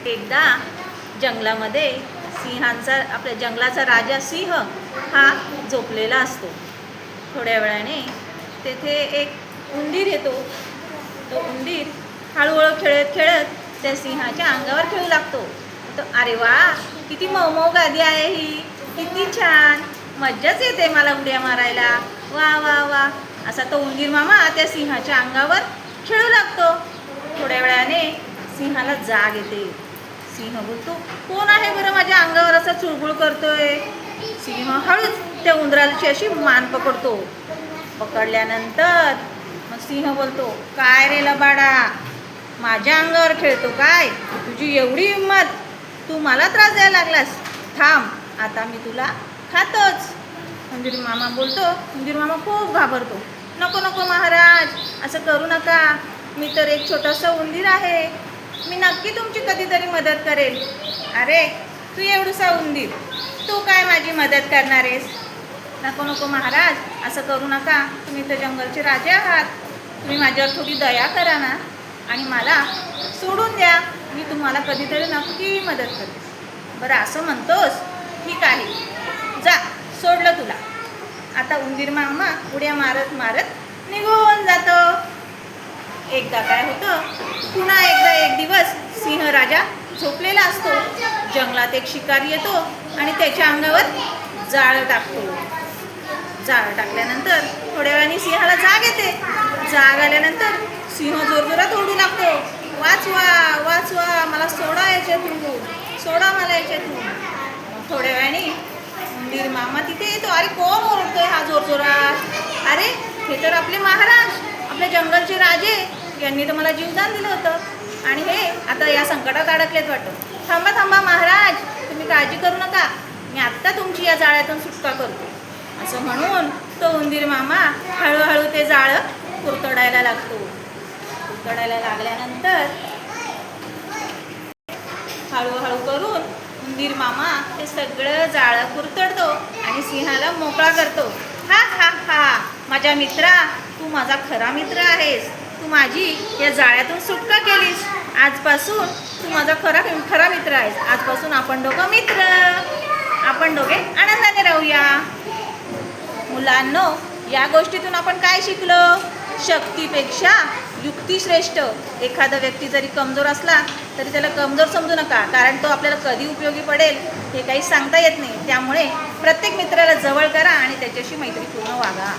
एकदा जंगलामध्ये सिंहांचा आपल्या जंगलाचा राजा सिंह हा झोपलेला असतो. थोड्या वेळाने तेथे एक उंदीर येतो. तो उंदीर हळूहळू खेळत खेळत त्या सिंहाच्या अंगावर खेळू लागतो. तो अरे वा, किती मऊ गादी आहे ही, किती छान, मज्जाच येते मला उड्या मारायला, वा वा वा, असा तो उंदीर मामा त्या सिंहाच्या अंगावर खेळू लागतो. थोड्या वेळाने सिंहाला जाग येते. सिंह बोलतो, कोण आहे बरं माझ्या अंगावर असा चुळबुळ करतोय? सिंह हळूच त्या उंदराची अशी मान पकडतो. पकडल्यानंतर मग सिंह बोलतो, काय रे लबाडा, माझ्या अंगावर खेळतो काय? तुझी एवढी हिंमत, तू मला त्रास द्यायला लागलास, थांब, आता मी तुला खातोच. उंदीर मामा बोलतो. उंदीर मामा खूप घाबरतो. नको नको महाराज, असं करू नका, मी तर एक छोटासा उंदीर आहे, मी नक्की तुमची कधीतरी मदत करेल. अरे तू एवढूसा उंदीर, तू काय माझी मदत करणार आहेस? नको नको महाराज, असं करू नका, तुम्ही तर जंगलचे राजे आहात, तुम्ही माझ्यावर थोडी दया करा ना आणि मला सोडून द्या, मी तुम्हाला कधीतरी नक्की मदत करेन. बरं असं म्हणतोस, ठीक आहे, जा, सोडलं तुला. आता उंदीर मामा उड्या मारत मारत निघून जातो. एकदा काय होतं, पुन्हा एकदा एक दिवस सिंह राजा झोपलेला असतो. जंगलात एक शिकारी येतो आणि त्याच्या अंगावर जाळं टाकतो. जाळं टाकल्यानंतर थोड्या वेळाने सिंहाला जाग येते. जाग आल्यानंतर सिंह जोरजोरात ओरडू लागतो, वाचवा वाचवा, मला सोडा याच्यातून, सोडा मला याच्यातून. थोड्या वेळाने उंदीर मामा तिथे येतो. अरे कोण ओरडतोय हा जोरजोरात? अरे हे तर आपले महाराज, आपल्या जंगलचे राजे, यांनी तर मला जीवदान दिलं होतं आणि हे आता या संकटात अडकलेत वाटतं. थांबा थांबा महाराज, तुम्ही काळजी करू नका, मी आत्ता तुमची या जाळ्यातून सुटका करतो. असं म्हणून तो उंदीर मामा हळूहळू ते जाळं कुरतडायला लागतो. कुरतडायला लागल्यानंतर हळूहळू करून उंदीर मामा ते सगळं जाळं कुरतडतो आणि सिंहाला मोकळा करतो. हा हा हा, माझ्या मित्रा, तू माझा खरा मित्र आहेस, तू माझी या जाळ्यातून सुटका केलीस, आजपासून तू माझा खरा मित्र आहेस, आजपासून आपण दोघं मित्र, आपण दोघे आनंदाने राहूया. मुलांनो, या गोष्टीतून आपण काय शिकलो? शक्तीपेक्षा युक्ती श्रेष्ठ. एखादा व्यक्ती जरी कमजोर असला तरी त्याला कमजोर समजू नका, कारण तो आपल्याला कधी उपयोगी पडेल हे काही सांगता येत नाही. त्यामुळे प्रत्येक मित्राला जवळ करा आणि त्याच्याशी मैत्रीपूर्ण वागा.